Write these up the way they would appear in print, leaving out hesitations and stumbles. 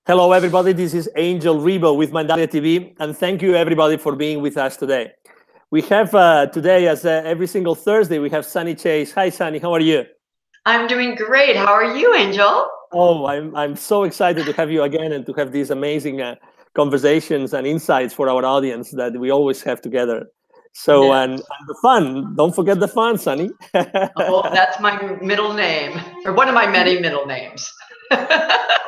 Hello, everybody. This is Angel Ribo with Mindalia TV, and thank you, everybody, for being with us today. We have today, as every single Thursday, we have Sunny Chayes. Hi, Sunny. How are you? I'm doing great. How are you, Angel? Oh, I'm so excited to have you again and to have these amazing conversations and insights for our audience that we always have together. So, Yes. and the fun. Don't forget the fun, Sunny. Oh, that's my middle name, or one of my many middle names.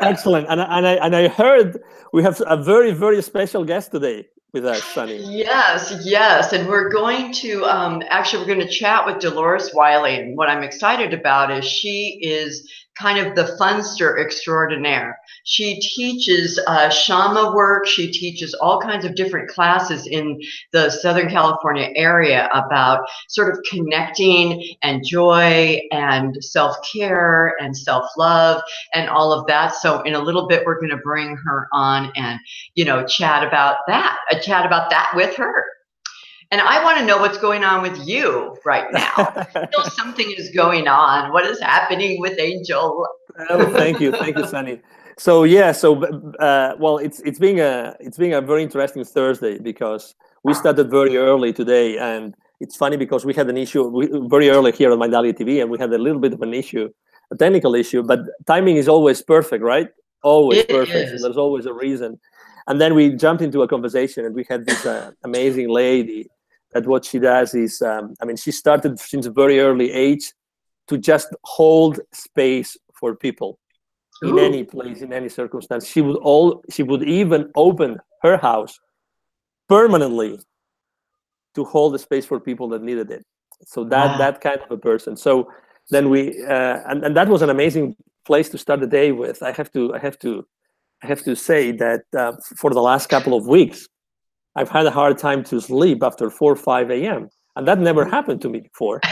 Excellent. And I heard we have a very, very special guest today with us, Sunny. Yes. And we're going to, we're going to chat with Dolores Wylie. And what I'm excited about is she is kind of the funster extraordinaire. She teaches Shama work. She teaches all kinds of different classes in the Southern California area about sort of connecting and joy and self-care and self-love and all of that. So in a little bit, we're going to bring her on and, chat about that with her. And I want to know what's going on with you right now. I feel something is going on. What is happening with Angel? Oh, thank you, Sunny. So well, it's being a very interesting Thursday because we started very early today, and it's funny because we had an issue very early here on Mindalia TV, and we had a little bit of an issue, a technical issue, but timing is always perfect, right? Always perfect. So there's always a reason. And then we jumped into a conversation, and we had this amazing lady that what she does is, she started since a very early age to just hold space for people in any place, in any circumstance. She would even open her house permanently to hold the space for people that needed it. So that kind of a person. So then we and that was an amazing place to start the day with. I have to say that for the last couple of weeks, I've had a hard time to sleep after 4 or 5 a.m. And that never happened to me before.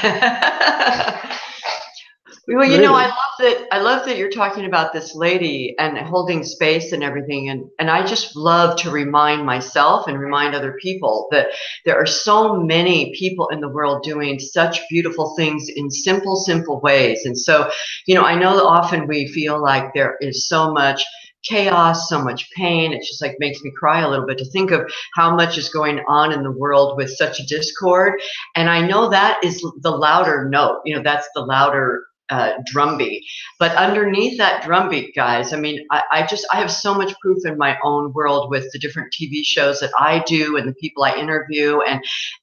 Well, really? I love that you're talking about this lady and holding space and everything. And I just love to remind myself and remind other people that there are so many people in the world doing such beautiful things in simple ways. And so, I know that often we feel like there is so much chaos, so much pain. It just like makes me cry a little bit to think of how much is going on in the world with such discord. And I know that is the louder note, that's the louder drumbeat. But underneath that drumbeat, guys, I have so much proof in my own world with the different TV shows that I do and the people I interview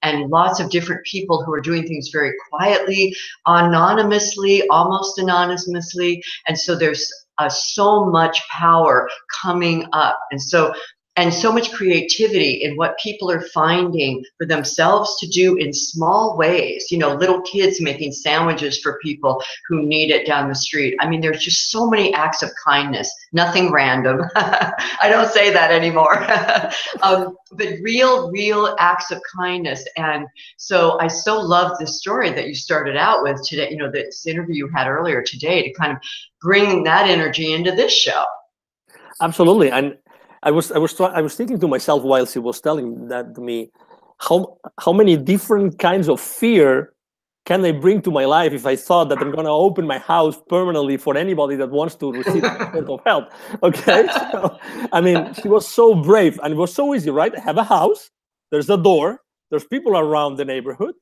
and lots of different people who are doing things very quietly, anonymously, almost anonymously. And so there's so much power coming up. And so much creativity in what people are finding for themselves to do in small ways. Little kids making sandwiches for people who need it down the street. There's just so many acts of kindness, nothing random. I don't say that anymore. But real acts of kindness. And so I so love this story that you started out with today, this interview you had earlier today, to kind of bring that energy into this show. Absolutely. And I was thinking to myself while she was telling that to me, how many different kinds of fear can I bring to my life if I thought that I'm going to open my house permanently for anybody that wants to receive some sort of help? Okay, so she was so brave, and it was so easy, right? I have a house, there's a door, there's people around the neighborhood,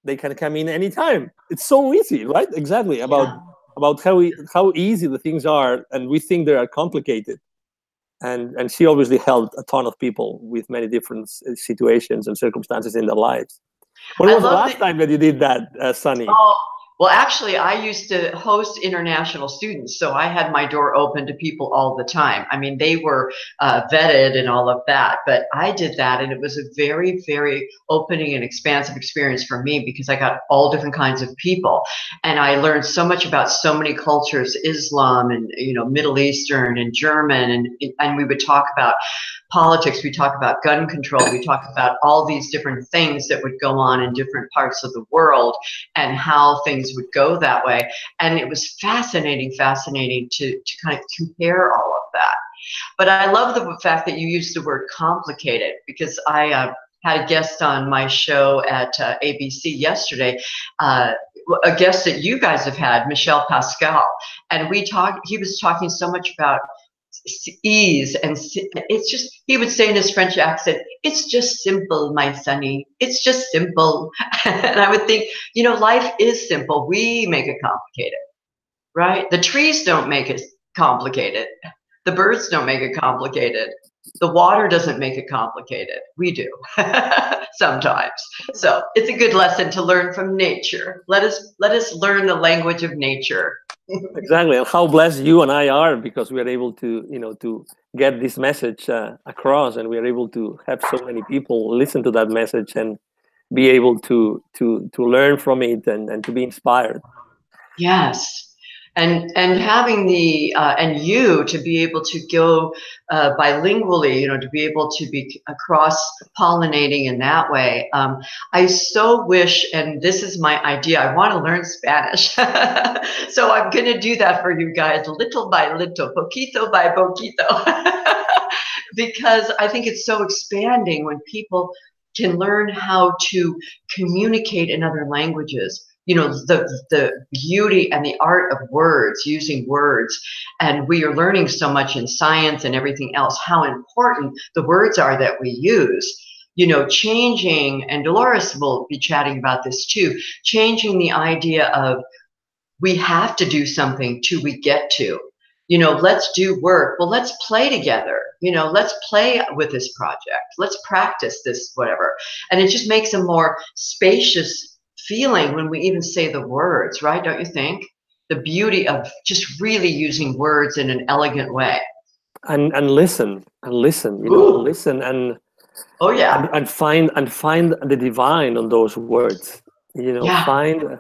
they can come in anytime. It's so easy, right? Exactly about how easy the things are, and we think they are complicated. And she obviously helped a ton of people with many different situations and circumstances in their lives. When was the last time that you did that, Sunny? Oh, well, actually, I used to host international students, so I had my door open to people all the time. They were vetted and all of that, but I did that, and it was a very, very opening and expansive experience for me because I got all different kinds of people, and I learned so much about so many cultures, Islam and Middle Eastern and German, and we would talk about politics, we talk about gun control, we talk about all these different things that would go on in different parts of the world and how things would go that way. And it was fascinating to kind of compare all of that. But I love the fact that you used the word complicated, because I had a guest on my show at ABC yesterday, a guest that you guys have had, Michel Pascal, and he was talking so much about ease, and it's just, he would say in his French accent, it's just simple, my sonny, it's just simple. And I would think, you know, life is simple. We make it complicated, right? The trees don't make it complicated. The birds don't make it complicated. The water doesn't make it complicated. We do sometimes. So it's a good lesson to learn from nature. Let us learn the language of nature. Exactly, and how blessed you and I are, because we are able to, you know, to get this message across, and we are able to have so many people listen to that message and be able to learn from it and to be inspired. Yes. And having the and you to be able to go bilingually, you know, to be able to be cross pollinating in that way. I so wish, and this is my idea, I want to learn Spanish. So I'm going to do that for you guys, little by little, poquito by poquito, because I think it's so expanding when people can learn how to communicate in other languages. You know, the beauty and the art of words, using words. And we are learning so much in science and everything else, how important the words are that we use. You know, changing, and Dolores will be chatting about this too, changing the idea of we have to do something till we get to. You know, let's do work. Well, let's play together. You know, let's play with this project. Let's practice this, whatever. And it just makes a more spacious feeling when we even say the words, right? Don't you think? The beauty of just really using words in an elegant way. And listen, you know, listen and oh yeah, and find the divine on those words. You know, find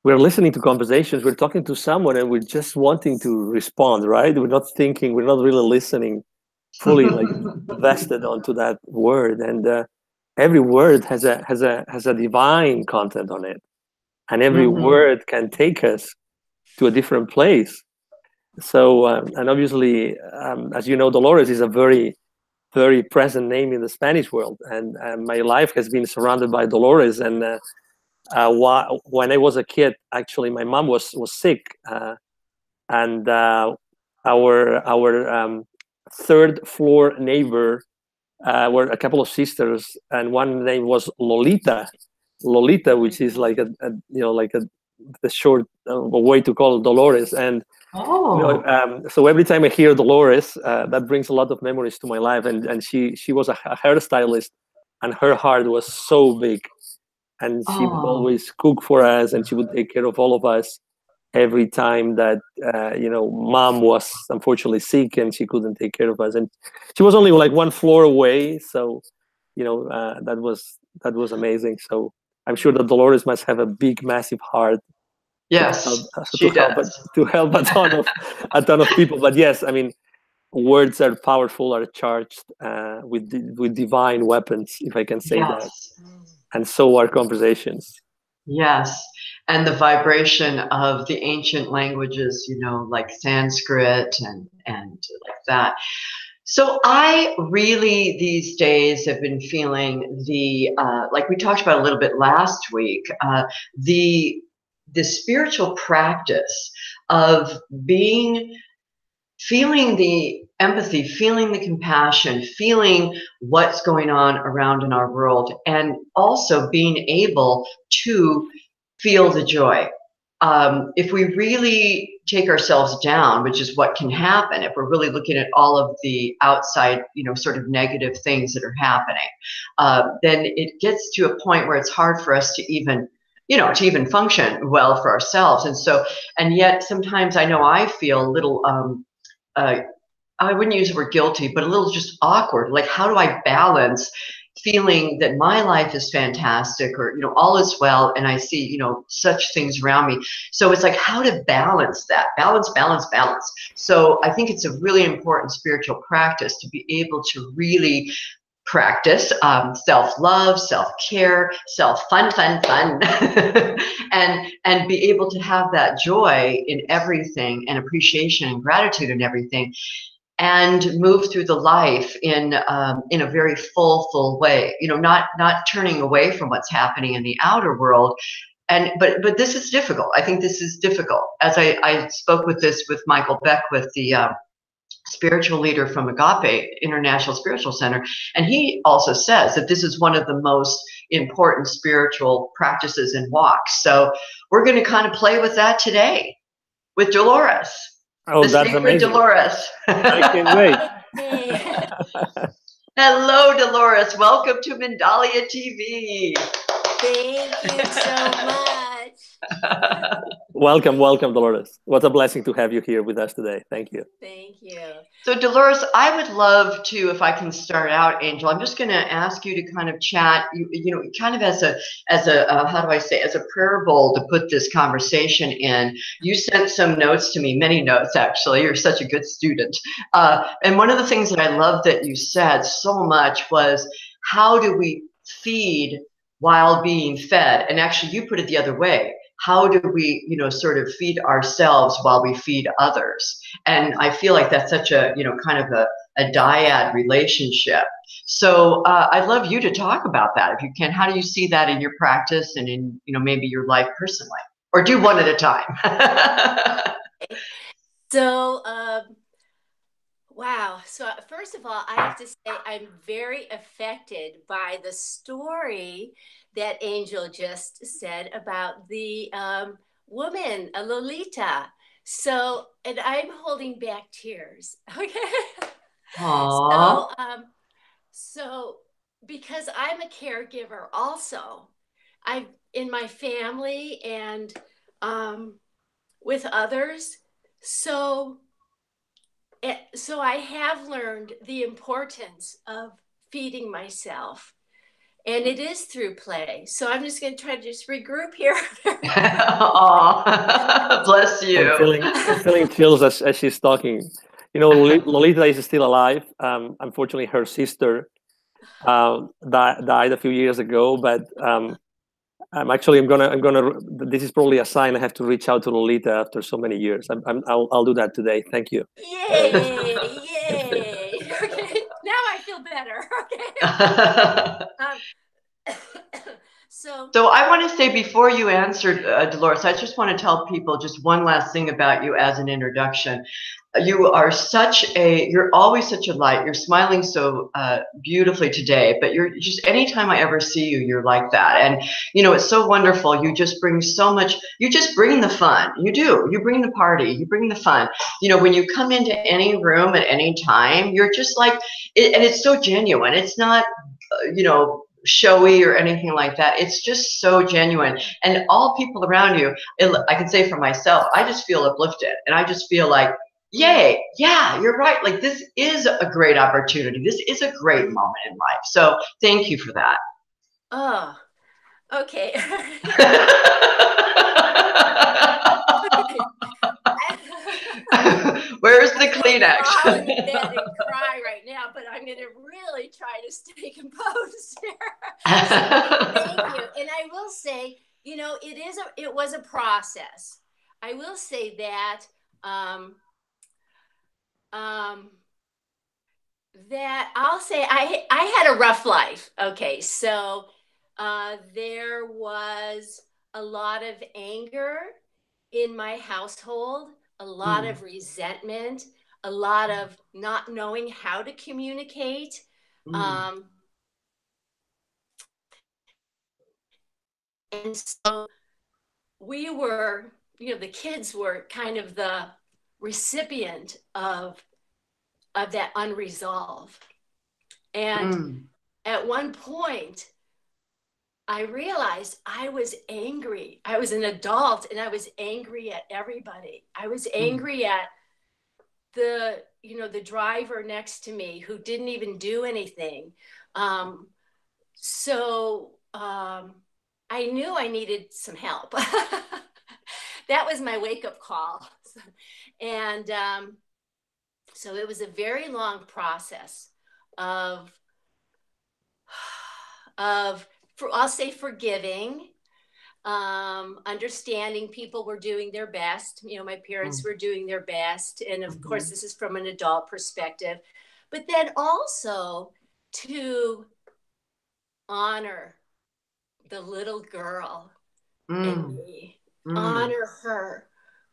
we're listening to conversations, we're talking to someone, and we're just wanting to respond, right? We're not thinking, we're not really listening fully, like vested onto that word. And every word has a divine content on it, and every word can take us to a different place. So and obviously, as you know, Dolores is a very, very present name in the Spanish world, and my life has been surrounded by Dolores. And when I was a kid, actually, my mom was sick, and our third floor neighbor were a couple of sisters, and one name was Lolita, which is like the short way to call Dolores. And you know, so every time I hear Dolores, that brings a lot of memories to my life. And she was a hairstylist, and her heart was so big, and she would always cook for us, and she would take care of all of us every time that you know, mom was unfortunately sick and she couldn't take care of us. And she was only like one floor away, so you know, that was amazing. So I'm sure that Dolores must have a big, massive heart. Yes, to help a ton of people. But yes, I mean, words are powerful, are charged with divine weapons, if I can say that. And so are conversations. Yes. And the vibration of the ancient languages, you know, like Sanskrit and like that. So I really these days have been feeling the, like we talked about a little bit last week, the spiritual practice of feeling the empathy, feeling the compassion, feeling what's going on around in our world, and also being able to feel the joy. If we really take ourselves down, which is what can happen if we're really looking at all of the outside, you know, sort of negative things that are happening, then it gets to a point where it's hard for us to even, you know, to even function well for ourselves. And so, and yet sometimes I know I feel a little, I wouldn't use the word guilty, but a little just awkward. Like, how do I balance feeling that my life is fantastic, or, you know, all is well, and I see, you know, such things around me. So it's like, how to balance that, balance. So I think it's a really important spiritual practice to be able to really practice self-love, self-care, self-fun, and be able to have that joy in everything, and appreciation and gratitude in everything, and move through the life in a very full way. You know, not turning away from what's happening in the outer world. And but this is difficult. I think this is difficult. As I spoke with Michael Beck with the spiritual leader from Agape International Spiritual Center. And he also says that this is one of the most important spiritual practices and walks. So we're going to kind of play with that today with Dolores. Oh, that's sacred amazing. Dolores. I can't wait. Hello, Dolores. Welcome to Mindalia TV. Thank you so much. Welcome, Dolores. What a blessing to have you here with us today. Thank you. Thank you. So, Dolores, I would love to, if I can start out, Angel. I'm just going to ask you to kind of chat, you know, kind of as a how do I say, as a prayer bowl to put this conversation in. You sent some notes to me, many notes actually. You're such a good student. And one of the things that I love that you said so much was, how do we feed while being fed? And actually, you put it the other way. How do we, you know, sort of feed ourselves while we feed others? And I feel like that's such a, you know, kind of a dyad relationship. So I'd love you to talk about that if you can. How do you see that in your practice and in, you know, maybe your life personally? Or do one at a time. So, wow. So first of all, I have to say I'm very affected by the story that Angel just said about the woman, Lolita. So, and I'm holding back tears. Okay. Aww. So because I'm a caregiver also, I've in my family and with others. So I have learned the importance of feeding myself. And it is through play. So I'm just going to try to just regroup here. Aw, bless you. I'm feeling chills as she's talking. You know, Lolita is still alive. Unfortunately, her sister died a few years ago. But I'm gonna. This is probably a sign I have to reach out to Lolita after so many years. I'll do that today. Thank you. Yay! Yay! Okay, now I feel better. Okay. So I want to say, before you answered, Dolores, I just want to tell people just one last thing about you as an introduction. You are you're always such a light. You're smiling so beautifully today, but you're just, anytime I ever see you, you're like that. And, you know, it's so wonderful. You just bring so much, you just bring the fun. You do. You bring the party. You bring the fun. You know, when you come into any room at any time, you're just like, and it's so genuine. It's not, you know, showy or anything like that. It's just so genuine. And all people around you, I can say for myself, I just feel uplifted. And I just feel like, yay, yeah, you're right. Like, this is a great opportunity. This is a great moment in life. So thank you for that. Oh, okay. Where's the Kleenex? I'm in bed and cry right now, but I'm going to really try to stay composed here. So, thank you. And I will say, you know, it was a process. I will say that that I'll say I had a rough life. Okay, so there was a lot of anger in my household, a lot of resentment, a lot of not knowing how to communicate. And so we were, you know, the kids were kind of the recipient of that unresolved. And at one point, I realized I was angry. I was an adult and I was angry at everybody. I was angry at the driver next to me who didn't even do anything. So I knew I needed some help. That was my wake-up call. And so it was a very long process of I'll say forgiving, understanding people were doing their best. You know, my parents were doing their best. And of course, this is from an adult perspective, but then also to honor the little girl in me, honor her,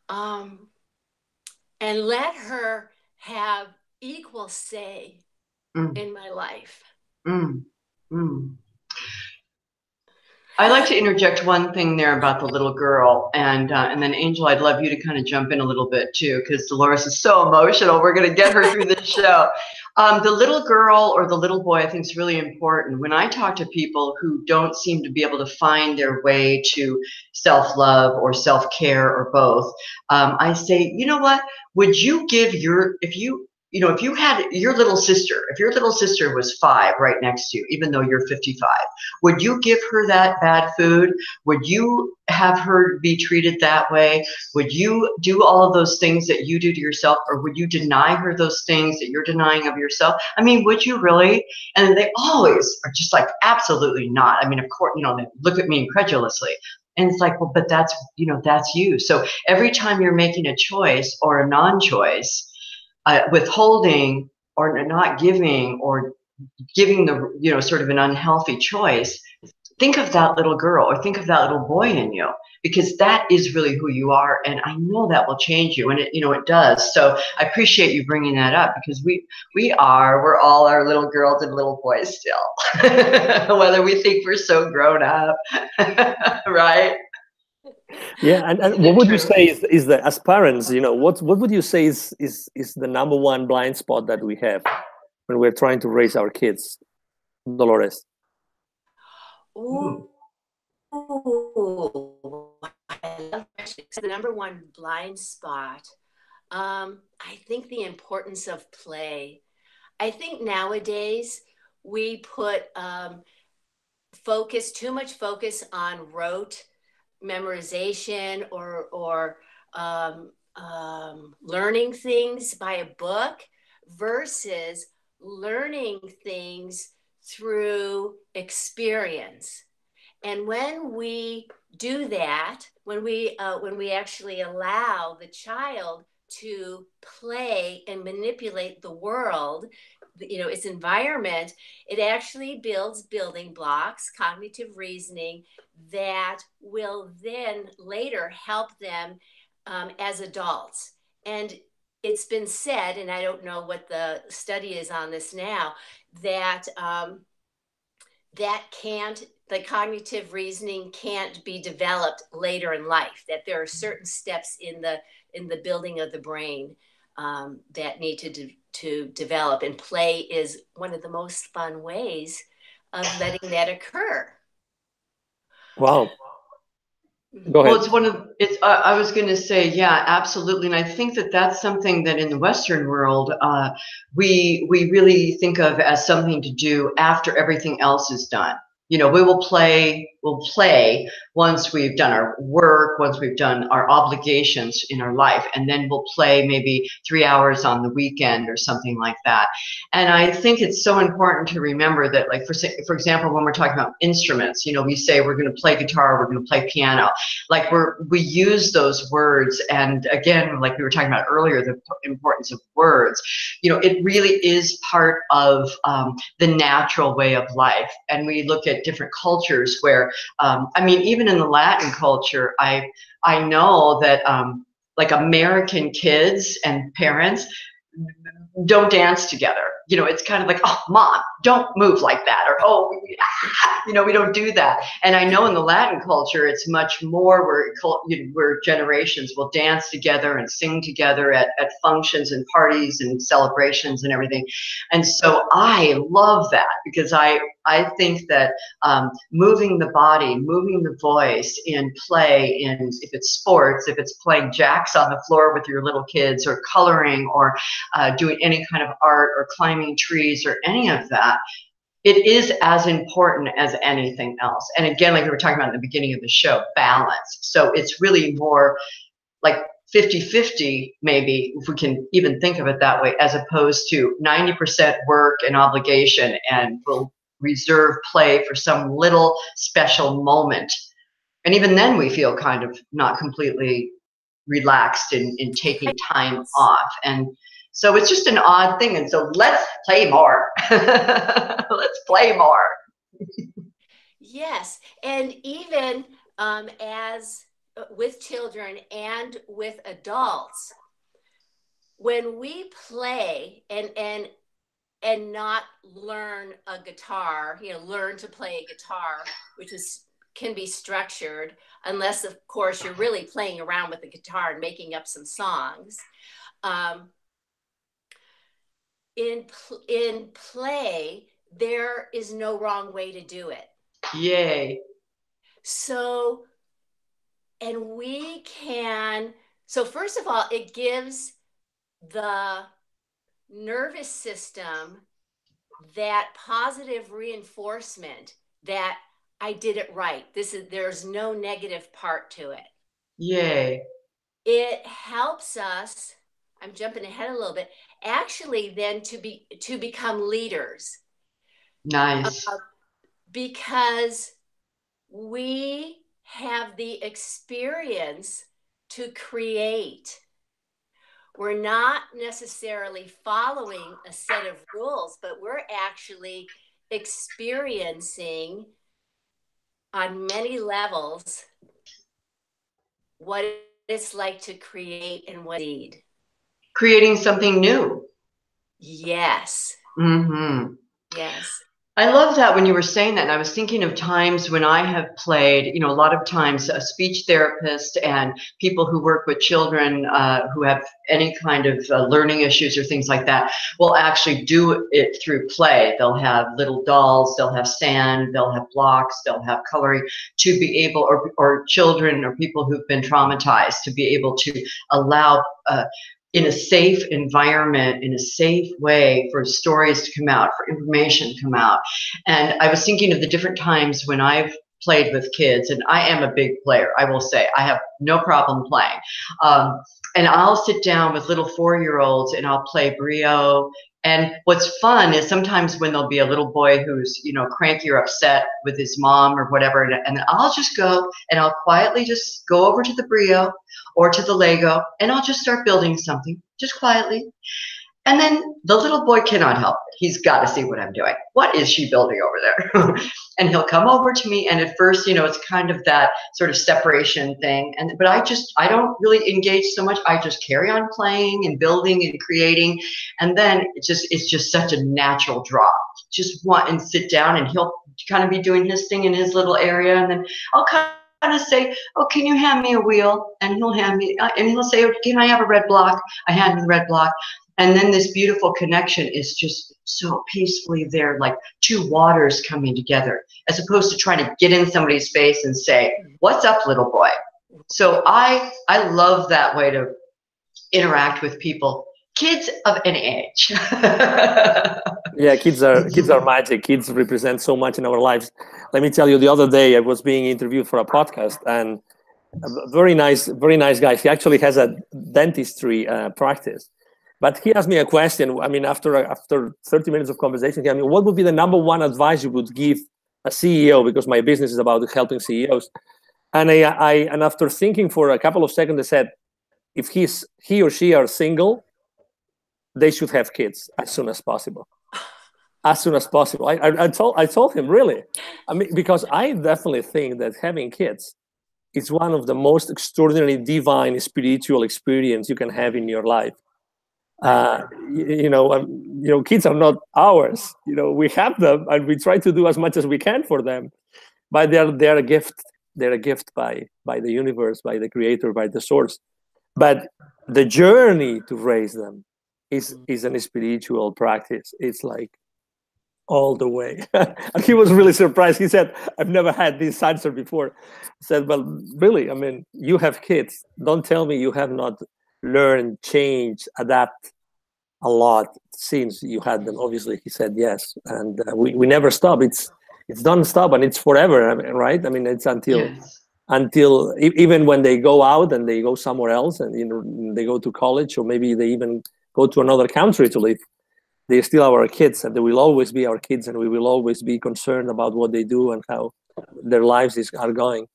and let her have equal say Mm. in my life. Mm. Mm. I'd like to interject one thing there about the little girl, and then Angel, I'd love you to kind of jump in a little bit too, because Dolores is so emotional. We're going to get her through this show. The little girl or the little boy, I think, is really important. When I talk to people who don't seem to be able to find their way to self-love or self-care or both, I say, you know what? Would you give if you had your little sister, if your little sister was 5 right next to you, even though you're 55, would you give her that bad food? Would you have her be treated that way? Would you do all of those things that you do to yourself, or would you deny her those things that you're denying of yourself? I mean, would you really? And they always are just like, absolutely not. I mean, of course, they look at me incredulously. And it's like, well, but that's you. So every time you're making a choice or a non-choice, withholding or not giving or giving the sort of an unhealthy choice, think of that little girl or think of that little boy in you, because that is really who you are, and I know that will change you, and it does. So I appreciate you bringing that up, because we're all our little girls and little boys still, whether we think we're so grown up. Right? Yeah, and what would you say is that, as parents, what would you say is the number one blind spot that we have when we're trying to raise our kids, Dolores? Ooh, I love the number one blind spot. I think the importance of play. I think nowadays we put too much focus on rote memorization or learning things by a book versus learning things through experience. And when we do that, when we actually allow the child to play and manipulate the world, its environment, it actually builds building blocks, cognitive reasoning, that will then later help them as adults. And it's been said, and I don't know what the study is on this now, that the cognitive reasoning can't be developed later in life, that there are certain steps in the building of the brain that need to develop, and play is one of the most fun ways of letting that occur. Wow. Go ahead. Well, I was going to say, yeah, absolutely. And I think that that's something that in the Western world, we really think of as something to do after everything else is done. We'll play once we've done our work, once we've done our obligations in our life, and then we'll play maybe 3 hours on the weekend or something like that. And I think it's so important to remember that, like, for example, when we're talking about instruments, we say we're going to play guitar, we're going to play piano, like we use those words. And again, like we were talking about earlier, the importance of words, it really is part of the natural way of life. And we look at different cultures where, even in the Latin culture, I know that like American kids and parents don't dance together. It's kind of like, oh, mom, don't move like that, or oh, we don't do that. And I know in the Latin culture, it's much more where generations will dance together and sing together at functions and parties and celebrations and everything. And so I love that, because I think that moving the body, moving the voice in play, if it's sports, if it's playing jacks on the floor with your little kids, or coloring, or doing any kind of art, or climbing trees, or any of that, it is as important as anything else. And again, like we were talking about in the beginning of the show, balance. So it's really more like 50-50, maybe, if we can even think of it that way, as opposed to 90% work and obligation, and we'll reserve play for some little special moment. And even then we feel kind of not completely relaxed in taking time off. And so it's just an odd thing. And so let's play more. Let's play more. Yes. And even as with children and with adults, when we play and not learn a guitar, learn to play a guitar, which can be structured, unless of course you're really playing around with the guitar and making up some songs. In play, there is no wrong way to do it. Yay. So first of all, it gives the nervous system that positive reinforcement that I did it right. There's no negative part to it. Yay. It helps us, I'm jumping ahead a little bit, actually then to become leaders. Nice. Because we have the experience to create. We're not necessarily following a set of rules, but we're actually experiencing on many levels what it's like to create and what lead. Creating something new. Yes. Mm-hmm. Yes. I love that when you were saying that. And I was thinking of times when I have played, a lot of times a speech therapist and people who work with children who have any kind of learning issues or things like that will actually do it through play. They'll have little dolls, they'll have sand, they'll have blocks, they'll have coloring to be able, or children or people who've been traumatized to be able to allow in a safe environment, in a safe way for stories to come out, for information to come out. And I was thinking of the different times when I've played with kids, and I am a big player, I will say. I have no problem playing. And I'll sit down with little 4-year-olds and I'll play Brio. And what's fun is sometimes when there'll be a little boy who's, cranky or upset with his mom or whatever, and I'll just go and I'll quietly just go over to the Brio or to the Lego and I'll just start building something, just quietly. And then the little boy cannot help it. He's got to see what I'm doing. What is she building over there? And he'll come over to me. And at first, it's kind of that sort of separation thing. But I don't really engage so much. I just carry on playing and building and creating. And then it's just such a natural draw. Just want and sit down and he'll kind of be doing his thing in his little area. And then I'll kind of say, oh, can you hand me a wheel? And he'll hand me, and he'll say, oh, can I have a red block? I hand him the red block. And then this beautiful connection is just so peacefully there, like two waters coming together, as opposed to trying to get in somebody's face and say, what's up, little boy? So I love that way to interact with people, kids of any age. Yeah, kids are magic. Kids represent so much in our lives. Let me tell you, the other day I was being interviewed for a podcast, and a very nice guy. He actually has a dentistry practice. But he asked me a question. I mean, after 30 minutes of conversation, he asked me, what would be the number one advice you would give a CEO? Because my business is about helping CEOs. And and after thinking for a couple of seconds, I said, if he or she are single, they should have kids as soon as possible. As soon as possible. I told him, really. I mean, because I definitely think that having kids is one of the most extraordinary, divine, spiritual experience you can have in your life. Kids are not ours. We have them, and we try to do as much as we can for them. But they're a gift. They're a gift by the universe, by the Creator, by the Source. But the journey to raise them is a spiritual practice. It's like all the way. And he was really surprised. He said, "I've never had this answer before." I said, "Well, really? I mean, you have kids. Don't tell me you have not learn, change, adapt a lot since you had them." Obviously, he said yes, and we never stop. It's don't stop, and it's forever, right? I mean, it's until even when they go out and they go somewhere else, and they go to college, or maybe they even go to another country to live. They're still our kids, and they will always be our kids, and we will always be concerned about what they do and how their lives are going.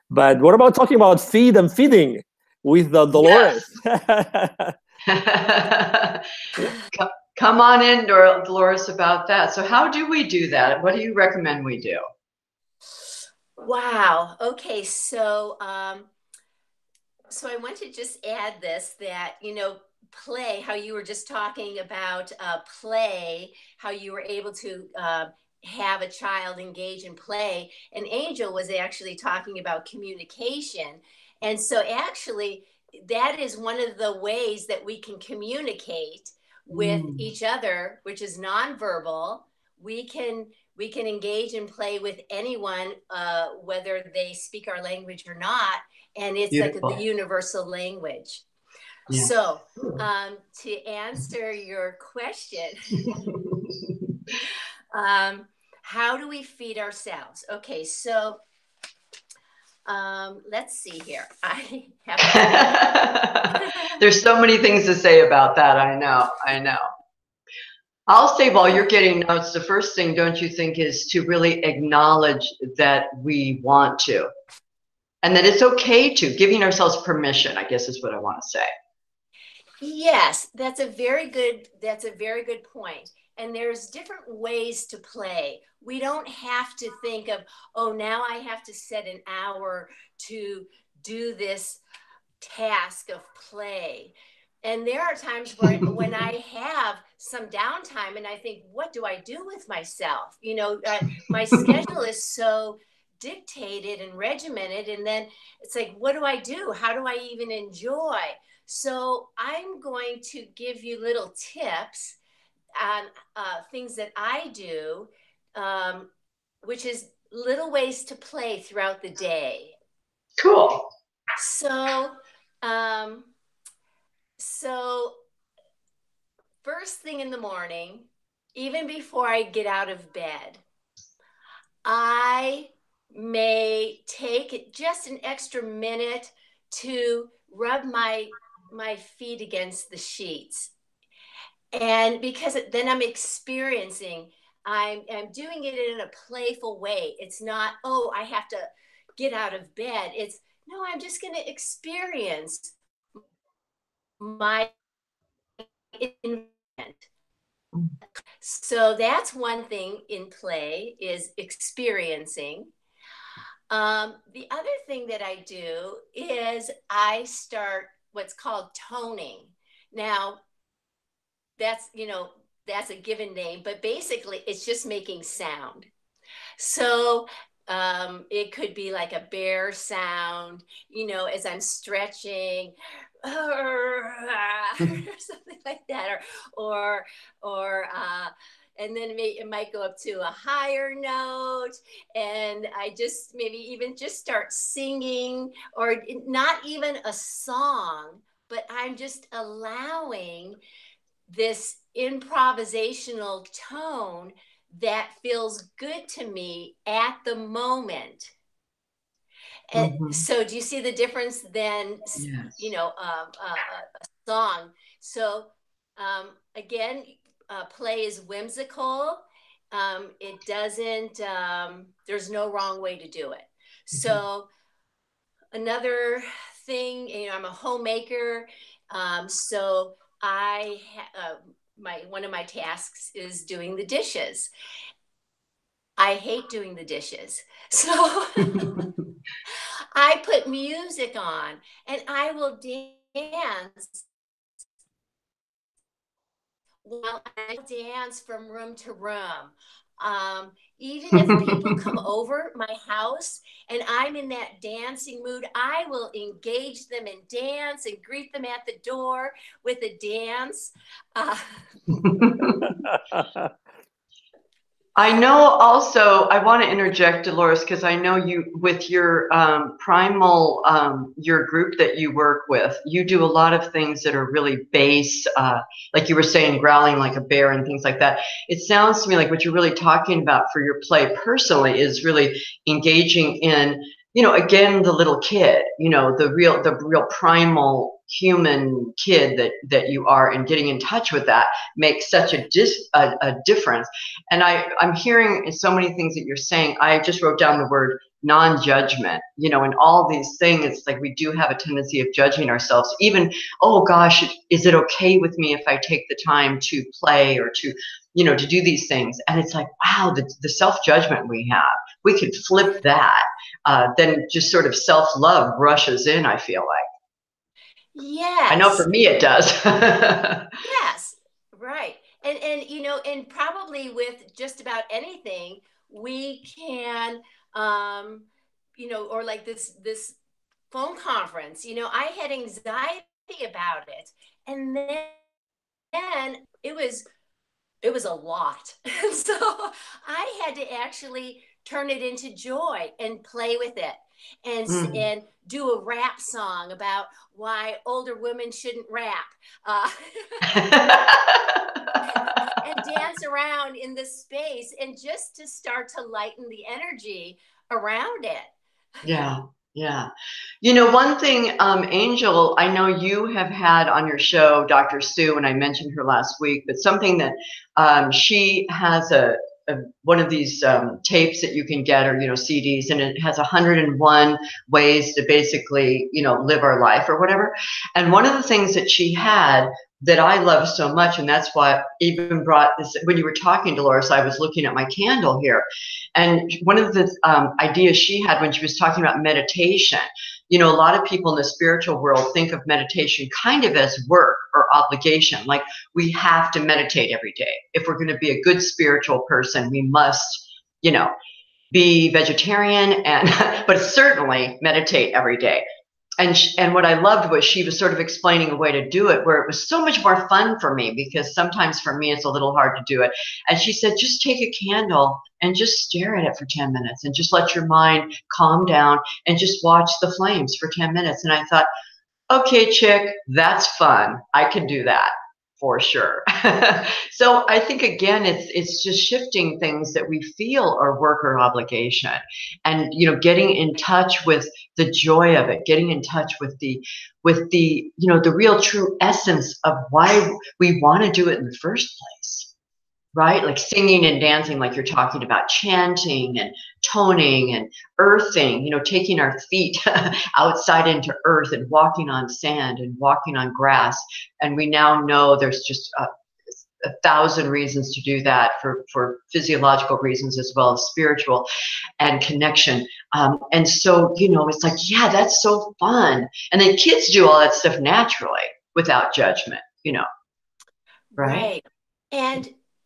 But what about talking about feed and feeding with Dolores? Yes. Come on in, Dolores, about that. So how do we do that? What do you recommend we do? Wow. Okay. So So I want to just add this, that, you know, play, how you were just talking about play, how you were able to have a child engage in play. And Angel was actually talking about communication. And so actually, that is one of the ways that we can communicate with each other, which is nonverbal. We can engage and play with anyone, whether they speak our language or not. And it's Beautiful. like the universal language. Yeah. So to answer your question, how do we feed ourselves? Okay, so let's see here. I have There's so many things to say about that. I know. I'll say, while you're getting notes, the first thing, don't you think, is to really acknowledge that we want to, and that it's okay to, giving ourselves permission, I guess is what I want to say. Yes, that's a very good point. And there's different ways to play. We don't have to think of, oh, now I have to set an hour to do this task of play. And there are times when I have some downtime and I think, what do I do with myself? You know, my schedule is so dictated and regimented. And then it's like, what do I do? How do I even enjoy? So I'm going to give you little tips on things that I do, which is little ways to play throughout the day. Cool. So first thing in the morning, even before I get out of bed, I may take just an extra minute to rub my feet against the sheets. And because then I'm experiencing, I'm doing it in a playful way. It's not, oh, I have to get out of bed. It's, no, I'm just going to experience my environment. So that's one thing in play, is experiencing. The other thing that I do is I start what's called toning. Now, that's a given name, but basically it's just making sound. So it could be like a bear sound, as I'm stretching, or something like that, or and then it might go up to a higher note, and I just maybe even just start singing, or not even a song, but I'm just allowing this improvisational tone that feels good to me at the moment. And so do you see the difference then? Yes. A song. So again, play is whimsical. It doesn't, there's no wrong way to do it. So another thing, I'm a homemaker. So one of my tasks is doing the dishes. I hate doing the dishes. So I put music on and I will dance while I dance from room to room. Even if people come over my house and I'm in that dancing mood, I will engage them in dance and greet them at the door with a dance. I know also, I want to interject, Dolores, because I know you, with your primal, your group that you work with, you do a lot of things that are really base, like you were saying, growling like a bear and things like that. It sounds to me like what you're really talking about for your play personally is really engaging in, again, the little kid, the real primal human kid that you are, and getting in touch with that makes such a difference. And I'm hearing so many things that you're saying. I just wrote down the word non-judgment, and all these things. It's like we do have a tendency of judging ourselves. Even, oh gosh, is it okay with me if I take the time to play or to do these things? And it's like, wow, the self-judgment we have, we could flip that. Then just sort of self-love rushes in, I feel like. Yes. I know for me it does. Yes, right. And you know, and probably with just about anything, we can you know, or like this phone conference, you know, I had anxiety about it. And then it was a lot. And so I had to actually turn it into joy and play with it and do a rap song about why older women shouldn't rap. And dance around in this space and just to start to lighten the energy around it. Yeah, yeah. You know, one thing, Angel, I know you have had on your show Dr. Sue, and I mentioned her last week, but something that she has one of these tapes that you can get, or, you know, CDs, and it has 101 ways to basically, you know, live our life or whatever. And one of the things that she had that I love so much, and that's why I even brought this, when you were talking, Dolores, I was looking at my candle here. And one of the ideas she had when she was talking about meditation, you know, a lot of people in the spiritual world think of meditation kind of as work or obligation. Like, we have to meditate every day. If we're going to be a good spiritual person, we must, you know, be vegetarian but certainly meditate every day. And what I loved was she was sort of explaining a way to do it where it was so much more fun for me, because sometimes for me it's a little hard to do it. And she said, just take a candle and just stare at it for 10 minutes and just let your mind calm down and just watch the flames for 10 minutes. And I thought, okay, chick, that's fun. I can do that for sure. So I think, again, it's just shifting things that we feel are work or obligation, and, you know, getting in touch with the joy of it, getting in touch with the you know, the real true essence of why we want to do it in the first place. Right? Like singing and dancing, like you're talking about, chanting and toning and earthing, you know, taking our feet outside into earth and walking on sand and walking on grass. And we now know there's just a thousand reasons to do that, for physiological reasons as well as spiritual and connection. And so, you know, it's like, yeah, that's so fun. And then kids do all that stuff naturally without judgment, you know. Right.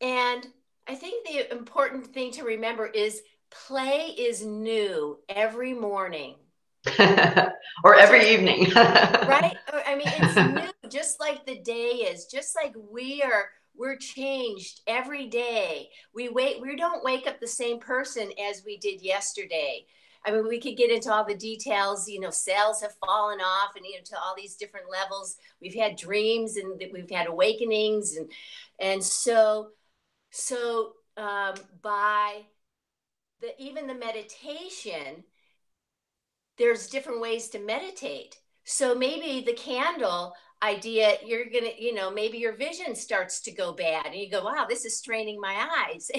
And I think the important thing to remember is play is new every morning. Or every evening. Right? I mean, it's new, just like the day is, just like we're changed every day. We don't wake up the same person as we did yesterday. I mean, we could get into all the details, you know, cells have fallen off, and, you know, to all these different levels. We've had dreams and we've had awakenings, and so by even the meditation, there's different ways to meditate. So maybe the candle idea, you're gonna, you know, maybe your vision starts to go bad, and you go, wow, this is straining my eyes.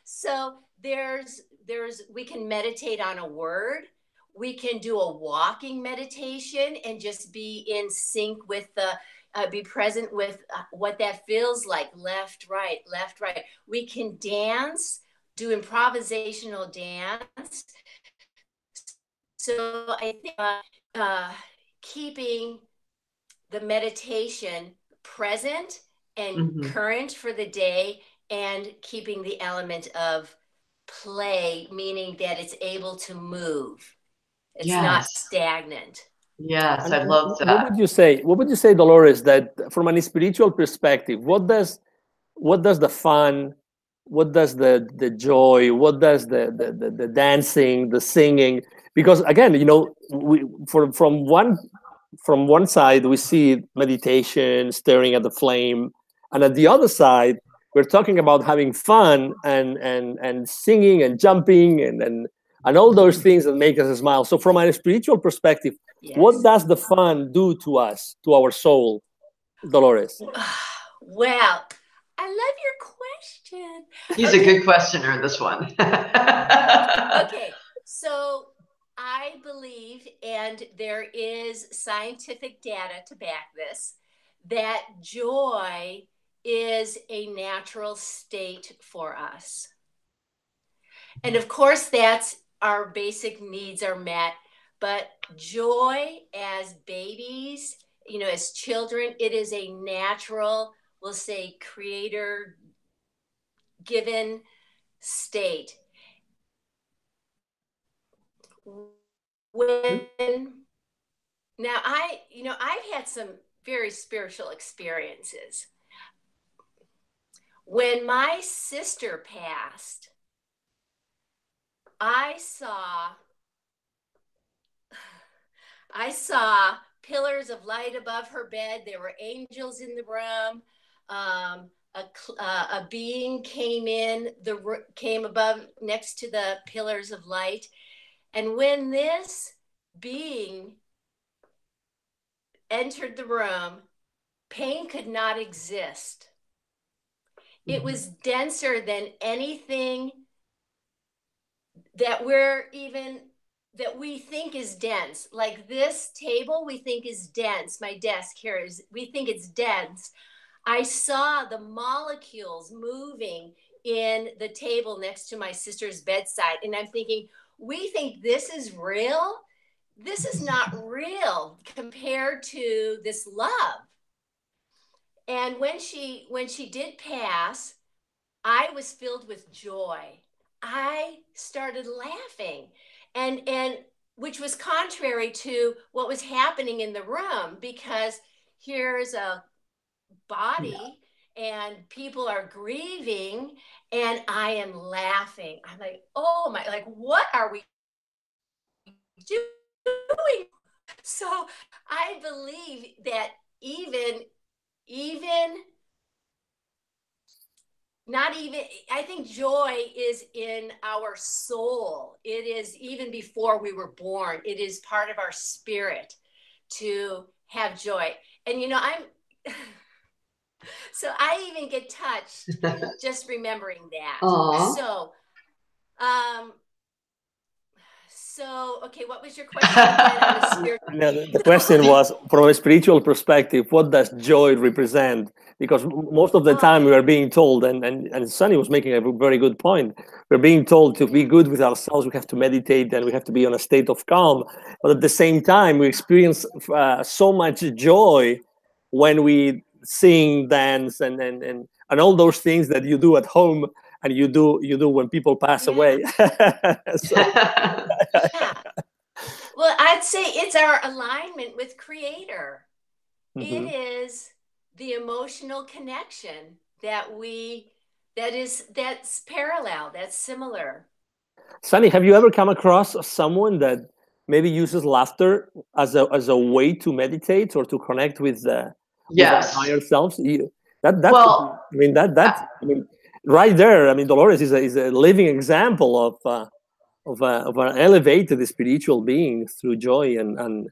So there's we can meditate on a word. We can do a walking meditation and just be in sync with be present with what that feels like. Left, right, left, right. We can dance, do improvisational dance. So I think keeping the meditation present and current for the day, and keeping the element of play, meaning that it's able to move. It's not stagnant. Yes, I love that. What would you say, Dolores, that from a spiritual perspective, what does the fun, what does the joy, what does the dancing, the singing? Because again, you know, from one side we see meditation, staring at the flame, and at the other side we're talking about having fun and singing and jumping and all those things that make us smile. So from a spiritual perspective, what does the fun do to us, to our soul, Dolores? Well, I love your question. He's a good questioner, this one. Okay, so I believe, and there is scientific data to back this, that joy is a natural state for us. And of course, that's our basic needs are met, But joy as babies, you know, as children, it is a natural, we'll say, creator given state. Now I've had some very spiritual experiences. When my sister passed, I saw pillars of light above her bed. There were angels in the room. A being came above next to the pillars of light. And when this being entered the room, pain could not exist. It was denser than anything that we think is dense. Like this table, we think is dense. My desk here we think it's dense. I saw the molecules moving in the table next to my sister's bedside. And I'm thinking, we think this is real? This is not real compared to this love. And when she did pass, I was filled with joy. I started laughing, and which was contrary to what was happening in the room, because here's a body and people are grieving and I am laughing. I'm like, oh my, like, what are we doing? So I believe that I think joy is in our soul. It is even before we were born. It is part of our spirit to have joy. And so I even get touched just remembering that. Aww. So, okay, what was your question again? The question was, from a spiritual perspective, what does joy represent? Because most of the time we are being told, and Sunny was making a very good point, we're being told to be good with ourselves, we have to meditate, and we have to be on a state of calm. But at the same time, we experience so much joy when we sing, dance, and all those things that you do at home and you do when people pass away. Yeah. Well, I'd say it's our alignment with Creator. It is the emotional connection that's parallel, that's similar. Sunny, have you ever come across someone that maybe uses laughter as a way to meditate or to connect with our higher selves? Right there. Dolores is a living example of an elevated spiritual being through joy and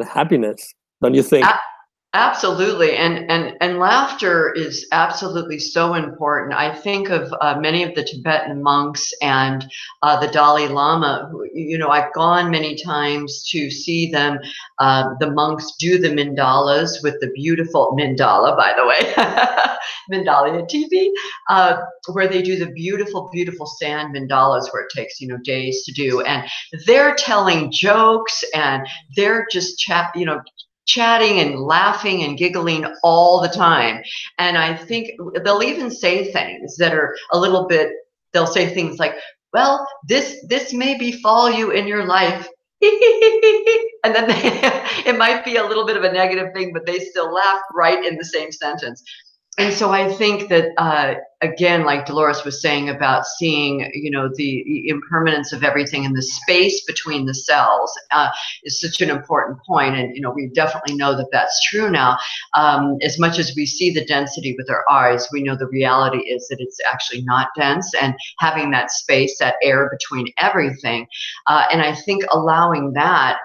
happiness. Don't you think? Absolutely. And laughter is absolutely so important. I think of many of the Tibetan monks and the Dalai Lama, who, I've gone many times to see them. The monks do the mandalas with the beautiful mandala, by the way, Mindalia TV, where they do the beautiful, beautiful sand mandalas where it takes, days to do. And they're telling jokes and they're just chatting and laughing and giggling all the time. And I think they'll even say things that are a little bit, they'll say things like, well, this may befall you in your life. And then it might be a little bit of a negative thing, but they still laugh right in the same sentence. And so I think that, again, like Dolores was saying about seeing, the impermanence of everything and the space between the cells is such an important point. And, we definitely know that that's true now. As much as we see the density with our eyes, we know the reality is that it's actually not dense, and having that space, that air between everything. And I think allowing that,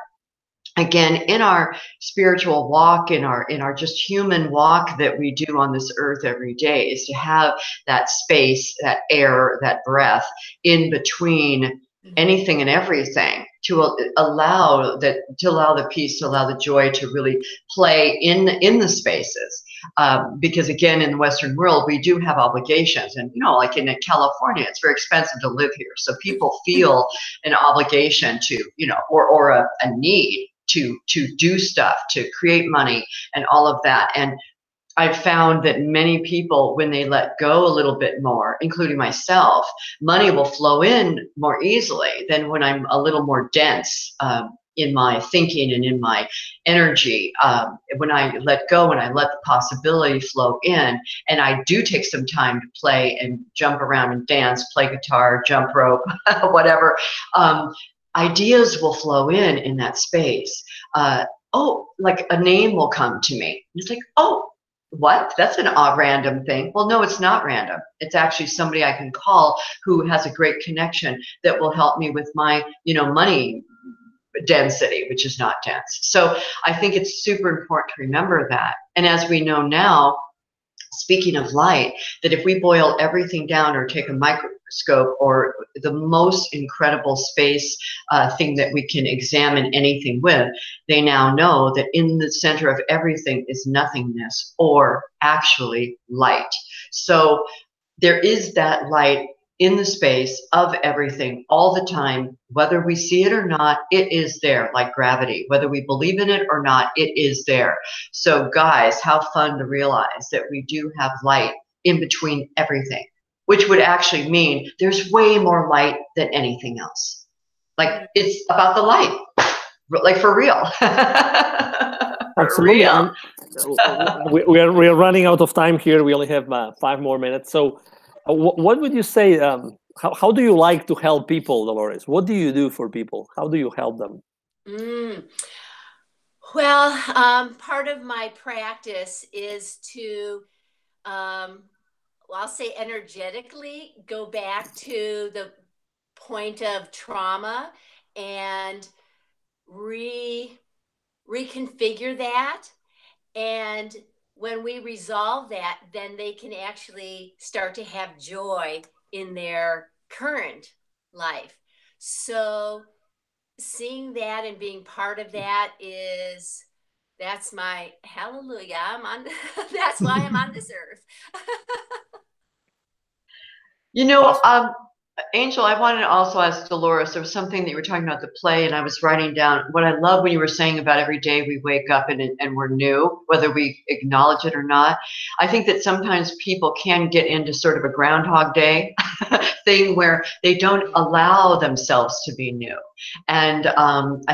again, in our spiritual walk, in our just human walk that we do on this earth every day, is to have that space, that air, that breath in between anything and everything, to allow the peace, to allow the joy to really play in the spaces. Because again, in the Western world, we do have obligations, and like in California, it's very expensive to live here, so people feel an obligation to, or a need to do stuff, to create money, and all of that. And I've found that many people, when they let go a little bit more, including myself, money will flow in more easily than when I'm a little more dense in my thinking and in my energy. When I let go, when I let the possibility flow in, and I do take some time to play and jump around and dance, play guitar, jump rope, whatever, ideas will flow in that space. Like a name will come to me. It's like, oh, what? That's an odd random thing. Well, no, it's not random. It's actually somebody I can call who has a great connection that will help me with my, money density, which is not dense. So I think it's super important to remember that. And as we know now, speaking of light, that if we boil everything down or take a microscope or the most incredible space thing that we can examine anything with, they now know that in the center of everything is nothingness, or actually light. So there is that light in the space of everything all the time, whether we see it or not. It is there, like gravity. Whether we believe in it or not, it is there. So guys, how fun to realize that we do have light in between everything, which would actually mean there's way more light than anything else. Like, it's about the light, like for real. Absolutely. We are running out of time here. We only have 5 more minutes. So what would you say, how do you like to help people, Dolores? What do you do for people? How do you help them? Well, part of my practice is to, I'll say energetically, go back to the point of trauma and reconfigure that. And when we resolve that, then they can actually start to have joy in their current life. So seeing that and being part of that that's my hallelujah. That's why I'm on this earth. Angel, I wanted to also ask Dolores, there was something that you were talking about the play, and I was writing down what I love when you were saying about every day we wake up and we're new, whether we acknowledge it or not. I think that sometimes people can get into sort of a Groundhog Day thing where they don't allow themselves to be new. And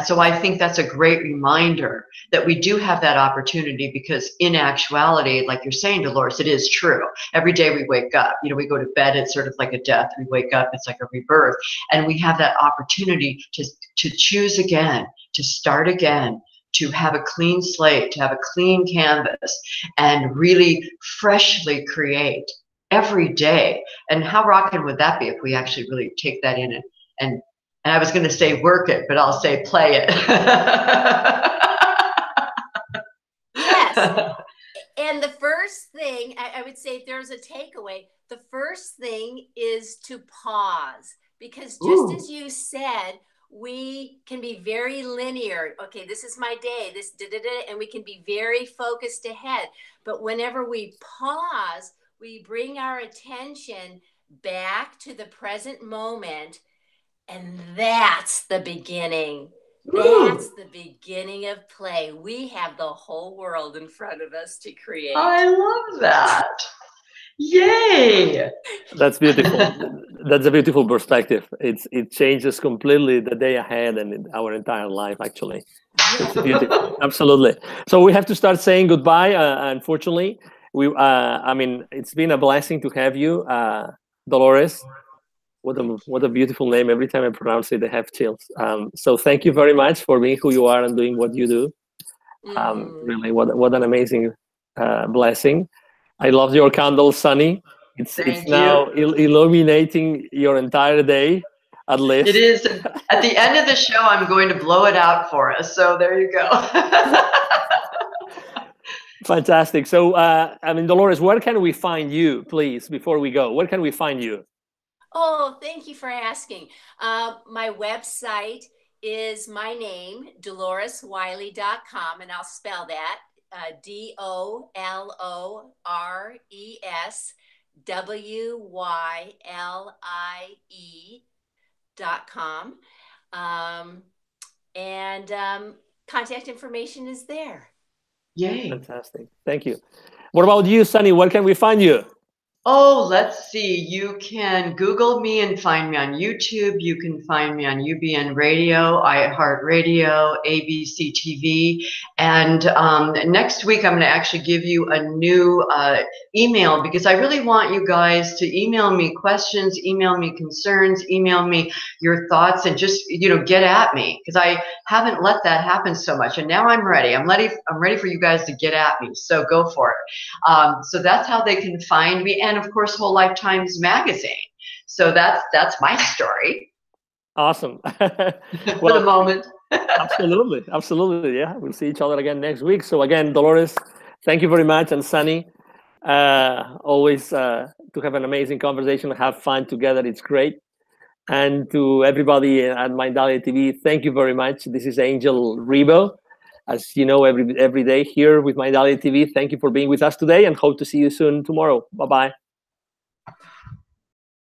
so I think that's a great reminder that we do have that opportunity, because in actuality, like you're saying, Dolores, it is true. Every day we wake up, we go to bed, it's sort of like a death. We wake up, it's like a rebirth. And we have that opportunity to choose again, to start again, to have a clean slate, to have a clean canvas, and really freshly create every day. And how rocking would that be if we actually really take that in and I was going to say work it, but I'll say play it. Yes. And the first thing, I would say, if there's a takeaway, the first thing is to pause. Because just as you said, we can be very linear. Okay, this is my day, this and we can be very focused ahead. But whenever we pause, we bring our attention back to the present moment. And that's the beginning. That's the beginning of play. We have the whole world in front of us to create. I love that. Yay. That's beautiful. That's a beautiful perspective. It changes completely the day ahead and our entire life, actually. It's beautiful. Absolutely. So we have to start saying goodbye. Unfortunately, it's been a blessing to have you, Dolores. What a beautiful name. Every time I pronounce it, I have chills. So thank you very much for being who you are and doing what you do. Really, what an amazing blessing. I love your candle, Sunny. It's now illuminating your entire day, at least. It is. At the end of the show, I'm going to blow it out for us. So there you go. Fantastic. So, Dolores, where can we find you, please, before we go? Where can we find you? Oh, thank you for asking. My website is my name, DoloresWylie.com, and I'll spell that DolorесWylie.com. And contact information is there. Yay. Fantastic. Thank you. What about you, Sunny? Where can we find you? Oh, let's see. You can Google me and find me on YouTube. You can find me on UBN Radio, iHeartRadio, ABC TV. And next week, I'm going to actually give you a new email, because I really want you guys to email me questions, email me concerns, email me your thoughts, and just, get at me, because I haven't let that happen so much. And now I'm ready. I'm ready for you guys to get at me. So go for it. So that's how they can find me. And of course, Whole Lifetimes magazine. So that's my story. Awesome. For the moment. Absolutely. Yeah, we'll see each other again next week. So again, Dolores, thank you very much, and Sunny, always to have an amazing conversation, have fun together. It's great. And to everybody at Mindalia TV, thank you very much. This is Angel Ribo, as you know, every day here with Mindalia TV. Thank you for being with us today, and hope to see you soon tomorrow. Bye-bye.